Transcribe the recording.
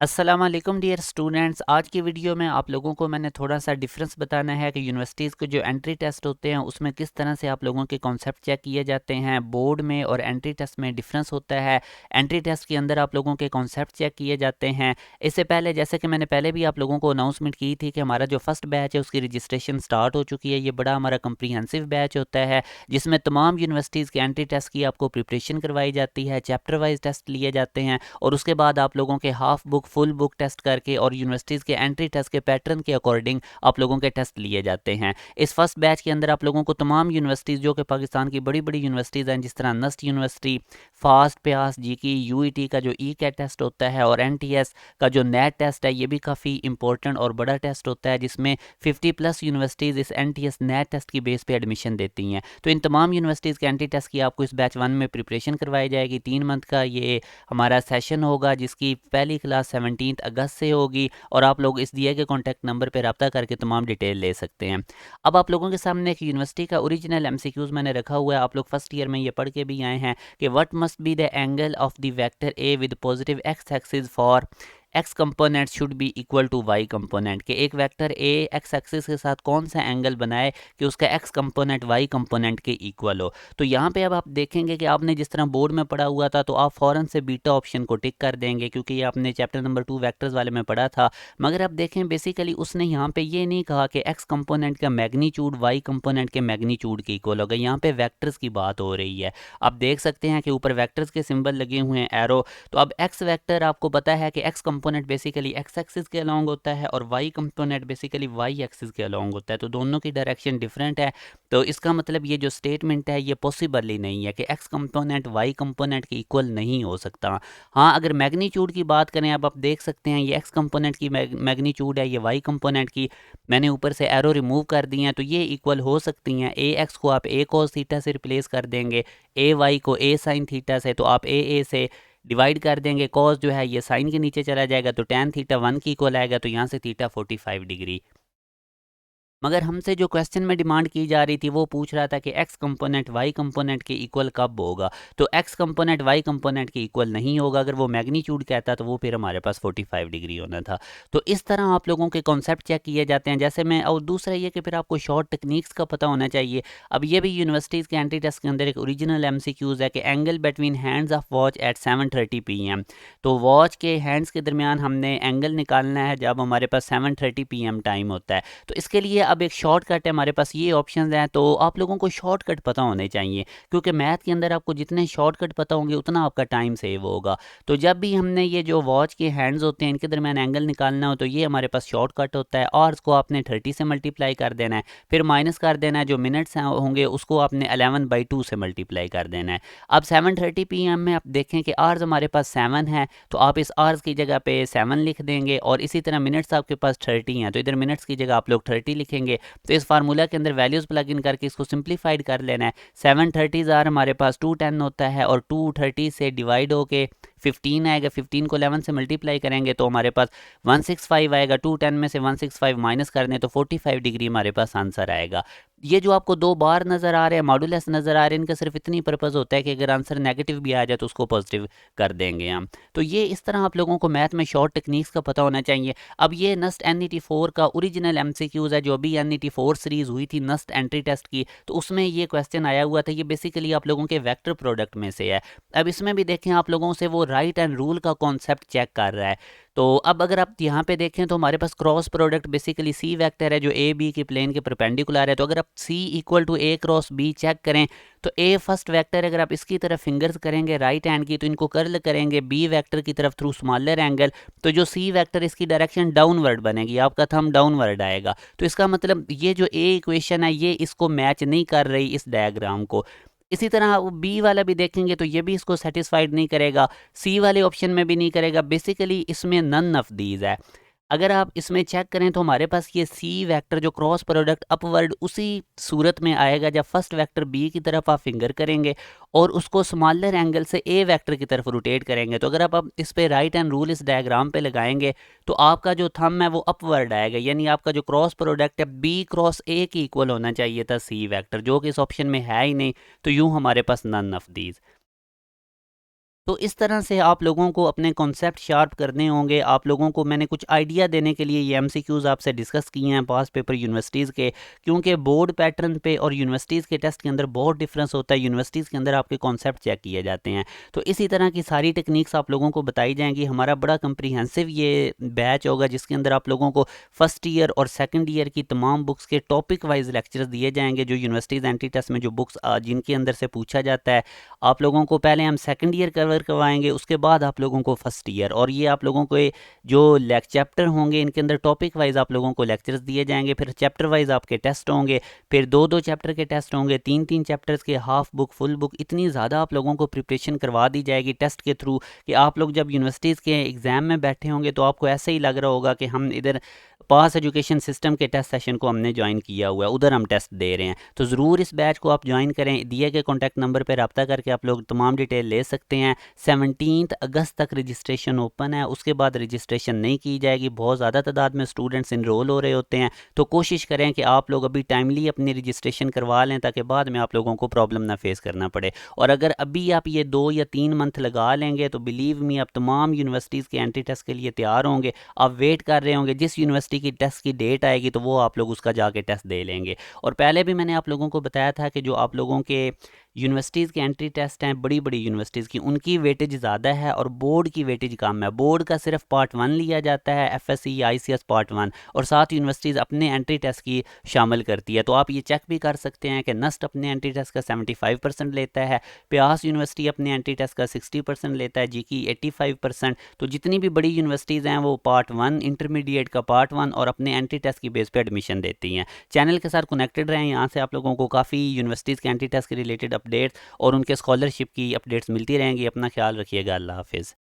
अस्सलाम वालेकुम dear students. आज की वीडियो में आप लोगों को मैंने थोड़ा सा डिफरेंस बताना है कि यूनिवर्सिटीज़ के जो एंट्री टेस्ट होते हैं उसमें किस तरह से आप लोगों के कॉन्सेप्ट चेक किए जाते हैं। बोर्ड में और एंट्री टेस्ट में डिफरेंस होता है। एंट्री टेस्ट के अंदर आप लोगों के कॉन्सेप्ट चेक किए जाते हैं। इससे पहले जैसे कि मैंने पहले भी आप लोगों को अनाउंसमेंट की थी कि हमारा जो फर्स्ट बैच है उसकी रजिस्ट्रेशन स्टार्ट हो चुकी है। ये बड़ा हमारा कंप्रीहेंसिव बैच होता है जिसमें तमाम यूनिवर्सिटीज़ के एंट्री टेस्ट की आपको प्रिपरेशन करवाई जाती है, चैप्टर वाइज टेस्ट लिए जाते हैं और उसके बाद आप लोगों के half book full book test करके और यूनिवर्सिटीज़ के एंट्री टेस्ट के पैटर्न के अकॉर्डिंग आप लोगों के टेस्ट लिए जाते हैं। इस फर्स्ट बैच के अंदर आप लोगों को तमाम यूनिवर्सिटीज़ जो कि पाकिस्तान की बड़ी बड़ी यूनिवर्सिटीज़ हैं, जिस तरह नस्ट यूनिवर्सिटी, फास्ट, प्यास, जीकी, यूईटी का जो ई कैट टेस्ट होता है और एनटीएस का जो नेट टेस्ट है, ये भी काफ़ी इंपॉर्टेंट और बड़ा टेस्ट होता है जिसमें 50+ यूनिवर्सिटीज़ इस एनटीएस नेट टेस्ट की बेस पे एडमिशन देती हैं। तो इन तमाम यूनिवर्सिटीज़ के एंट्री टेस्ट की आपको इस बैच 1 में प्रिपरेशन करवाई जाएगी। 3 मंथ का ये हमारा सेशन होगा जिसकी पहली क्लास 17 अगस्त से होगी और आप लोग इस दिए गए कॉन्टैक्ट नंबर पर रब्ता करके तमाम डिटेल ले सकते हैं। अब आप लोगों के सामने एक यूनिवर्सिटी का ओरिजिनल एमसीक्यूज़ मैंने रखा हुआ है। आप लोग फर्स्ट ईयर में ये पढ़ के भी आए हैं कि what must be the angle of the vector A with positive X axis for X component should be equal to Y component, के एक वेक्टर ए एक्स एक्सिस के साथ कौन सा एंगल बनाए कि उसका एक्स कंपोनेंट वाई कंपोनेंट के इक्वल हो। तो यहाँ पे अब आप देखेंगे कि आपने जिस तरह बोर्ड में पढ़ा हुआ था तो आप फ़ौरन से बीटा ऑप्शन को टिक कर देंगे क्योंकि ये आपने चैप्टर नंबर 2 वेक्टर्स वाले में पढ़ा था। मगर आप देखें बेसिकली उसने यहाँ पे ये नहीं कहा कि एक्स कंपोनेंट का मैग्नीट्यूड वाई कंपोनेंट के मैग्नीट्यूड के इक्वल होगा। यहाँ पे वेक्टर्स की बात हो रही है। आप देख सकते हैं कि ऊपर वेक्टर्स के सिंबल लगे हुए हैं, एरो। तो अब एक्स वेक्टर आपको पता है कि X component basically X axis के अलोंग होता है और Y component basically Y axis के अलोंग होता है। तो दोनों की डायरेक्शन डिफरेंट है। तो इसका मतलब ये जो स्टेटमेंट है ये पॉसिबल ही नहीं है कि एक्स कंपोनेंट वाई कंपोनेंट के इक्वल नहीं हो सकता। हाँ, अगर मैग्नीट्यूड की बात करें, अब आप देख सकते हैं ये एक्स कंपोनेंट की मैग्नीट्यूड है, ये वाई कंपोनेंट की मैंने ऊपर से एरो रिमूव कर दी हैं तो ये इक्वल हो सकती हैं। ए एक्स को आप ए कॉस थीटा से रिप्लेस कर देंगे, ए वाई को ए साइन थीटा से, तो आप ए से डिवाइड कर देंगे। कॉस जो है ये साइन के नीचे चला जाएगा तो टैन थीटा 1 की इक्वल आएगा, तो यहाँ से थीटा 45 डिग्री। मगर हमसे जो क्वेश्चन में डिमांड की जा रही थी वो पूछ रहा था कि एक्स कंपोनेंट वाई कंपोनेंट के इक्वल कब होगा। तो एक्स कंपोनेंट वाई कंपोनेंट के इक्वल नहीं होगा। अगर वो मैग्नीट्यूड कहता तो वो फिर हमारे पास 45 डिग्री होना था। तो इस तरह आप लोगों के कॉन्सेप्ट चेक किए जाते हैं। जैसे मैं, और दूसरा ये कि फिर आपको शॉर्ट टेक्निक्स का पता होना चाहिए। अब ये भी यूनिवर्सिटीज़ के एंट्री टेस्ट के अंदर एक ओरिजिनल एमसीक्यूज़ है कि angle between hands of watch at 7:30 PM। तो वॉच के हैंड्स के दरमियान हमने एंगल निकालना है जब हमारे पास 7:30 PM टाइम होता है। तो इसके लिए अब एक शॉर्टकट है, हमारे पास ये ऑप्शंस हैं। तो आप लोगों को शॉर्टकट पता होने चाहिए क्योंकि मैथ के अंदर आपको जितने शॉर्टकट पता होंगे उतना आपका टाइम सेव होगा। तो जब भी हमने ये जो वॉच के हैंड्स होते हैं इनके दरमियान एंगल निकालना हो तो ये हमारे पास शॉर्टकट होता है और इसको आपने 30 से मल्टीप्लाई कर देना है, फिर माइनस कर देना है। जो मिनट्स होंगे उसको आपने 11/2 से मल्टीप्लाई कर देना है। अब 7:30 PM में आप देखें कि आवर्स हमारे पास 7 है तो आप इस आवर्स की जगह पे 7 लिख देंगे और इसी तरह मिनट्स आपके पास 30 हैं तो इधर मिनट्स की जगह आप लोग 30 लिखेंगे। तो इस फार्मूला के अंदर वैल्यूज प्लग इन करके इसको सिंप्लीफाइड कर लेना है। 7:30 हमारे पास 210 होता है और 230 से डिवाइड होके 15 आएगा। 15 को 11 से मल्टीप्लाई करेंगे तो हमारे पास 165 आएगा। 210 में से 165 माइनस कर दें तो 45 डिग्री हमारे पास आंसर आएगा। ये जो आपको दो बार नज़र आ रहे हैं, मॉडुलस नज़र आ रहे हैं, इनका सिर्फ इतनी पर्पज़ होता है कि अगर आंसर नेगेटिव भी आ जाए तो उसको पॉजिटिव कर देंगे हम। तो ये इस तरह आप लोगों को मैथ में शॉर्ट टेक्निक्स का पता होना चाहिए। अब ये नस्ट NET4 का ओरिजिनल MCQs है जो अभी NET4 सीरीज़ हुई थी नस्ट एंट्री टेस्ट की, तो उसमें ये क्वेश्चन आया हुआ था। ये बेसिकली आप लोगों के वेक्टर प्रोडक्ट में से है। अब इसमें भी देखें आप लोगों से वो राइट एंड रूल का कॉन्सेप्ट चेक कर रहा है। तो अब अगर आप यहाँ पे देखें तो हमारे पास cross product basically C vector है जो ए बी के प्लेन के परपेंडिकुलर है। तो अगर आप C equal to A cross B check करें तो ए फर्स्ट वेक्टर अगर आप इसकी तरफ फिंगर्स करेंगे राइट हैंड की तो इनको कर्ल करेंगे बी वेक्टर की तरफ थ्रू स्मॉलर एंगल, तो जो सी वेक्टर इसकी डायरेक्शन डाउनवर्ड बनेगी, आपका थंब डाउनवर्ड आएगा। तो इसका मतलब ये जो ए इक्वेशन है ये इसको मैच नहीं कर रही इस डायग्राम को। इसी तरह वो बी वाला भी देखेंगे तो ये भी इसको सेटिस्फाइड नहीं करेगा, सी वाले ऑप्शन में भी नहीं करेगा। बेसिकली इसमें नन ऑफ दीज है। अगर आप इसमें चेक करें तो हमारे पास ये सी वेक्टर जो क्रॉस प्रोडक्ट अपवर्ड उसी सूरत में आएगा जब फर्स्ट वेक्टर बी की तरफ आप फिंगर करेंगे और उसको स्मॉलर एंगल से ए वेक्टर की तरफ रोटेट करेंगे। तो अगर आप इस पे राइट एंड रूल इस डायग्राम पे लगाएंगे तो आपका जो थंब है वो अपवर्ड आएगा, यानी आपका जो क्रॉस प्रोडक्ट है बी क्रॉस ए की इक्वल होना चाहिए था सी वेक्टर, जो कि इस ऑप्शन में है ही नहीं। तो यूं हमारे पास नन ऑफ दीज। तो इस तरह से आप लोगों को अपने कॉन्सेप्ट शार्प करने होंगे। आप लोगों को मैंने कुछ आइडिया देने के लिए ये एमसीक्यूज़ आपसे डिस्कस किए हैं पास पेपर यूनिवर्सिटीज़ के, क्योंकि बोर्ड पैटर्न पे और यूनिवर्सिटीज़ के टेस्ट के अंदर बहुत डिफरेंस होता है। यूनिवर्सिटीज़ के अंदर आपके कॉन्सेप्ट चेक किए जाते हैं, तो इसी तरह की सारी टेक्निक्स आप लोगों को बताई जाएंगी। हमारा बड़ा कंप्रीहेंसिव ये बैच होगा जिसके अंदर आप लोगों को फर्स्ट ईयर और सेकेंड ईयर की तमाम बुक्स के टॉपिक वाइज लेक्चर्स दिए जाएंगे। जो यूनिवर्सिटीज़ एंट्री टेस्ट में जो बुक्स जिनके अंदर से पूछा जाता है, आप लोगों को पहले हम सेकंड ईयर कवर करवाएंगे, उसके बाद आप लोगों को फर्स्ट ईयर। और ये आप लोगों को जो चैप्टर होंगे इनके अंदर टॉपिक वाइज आप लोगों को लेक्चर्स दिए जाएंगे। फिर चैप्टर वाइज आपके टेस्ट होंगे, फिर दो दो चैप्टर के टेस्ट होंगे, तीन तीन चैप्टर्स के, हाफ बुक फुल बुक। इतनी ज़्यादा आप लोगों को प्रिपरेशन करवा दी जाएगी टेस्ट के थ्रू कि आप लोग जब यूनिवर्सिटीज़ के एग्ज़ाम में बैठे होंगे तो आपको ऐसे ही लग रहा होगा कि हम इधर पास एजुकेशन सिस्टम के टेस्ट सेशन को हमने ज्वाइन किया हुआ है, उधर हम टेस्ट दे रहे हैं। तो ज़रूर इस बैच को आप ज्वाइन करें। दिए गए कॉन्टैक्ट नंबर पर रब्ता करके आप लोग तमाम डिटेल ले सकते हैं। 17 अगस्त तक रजिस्ट्रेशन ओपन है, उसके बाद रजिस्ट्रेशन नहीं की जाएगी। बहुत ज़्यादा तादाद में स्टूडेंट्स इनरोल हो रहे होते हैं, तो कोशिश करें कि आप लोग अभी टाइमली अपनी रजिस्ट्रेशन करवा लें ताकि बाद में आप लोगों को प्रॉब्लम ना फेस करना पड़े। और अगर अभी आप ये 2 या 3 मंथ लगा लेंगे तो बिलीव मी आप तमाम यूनिवर्सिटीज़ के एंट्री टेस्ट के लिए तैयार होंगे। आप वेट कर रहे होंगे जिस यूनिवर्सिटी की टेस्ट की डेट आएगी तो वो आप लोग उसका जाके टेस्ट दे लेंगे। और पहले भी मैंने आप लोगों को बताया था कि जो आप लोगों के यूनिवर्सिटीज़ के एंट्री टेस्ट हैं बड़ी बड़ी यूनिवर्सिटीज़ की, उनकी वेटेज ज़्यादा है और बोर्ड की वेटेज कम है। बोर्ड का सिर्फ पार्ट 1 लिया जाता है, एफएससी या आईसीएस पार्ट 1, और साथ यूनिवर्सिटीज़ अपने एंट्री टेस्ट की शामिल करती है। तो आप ये चेक भी कर सकते हैं कि नस्ट अपने एंट्री टेस्ट का 75% लेता है, प्यास यूनिवर्सिटी अपने एंट्री टेस्ट का 60% लेता है, जीकी 85%। तो जितनी भी बड़ी यूनिवर्सिटीज़ हैं वो पार्ट 1, इंटरमीडिएट का पार्ट 1 और अपने एंट्री टेस्ट की बेस पे एडमिशन देती हैं। चैनल के साथ कनेक्टेड रहें, यहाँ से आप लोगों को काफ़ी यूनिवर्सिटीज़ के एंट्री टेस्ट के रिलेटेड अपडेट्स और उनके स्कॉलरशिप की अपडेट्स मिलती रहेंगी। अपना ख्याल रखिएगा। अल्लाह हाफिज़।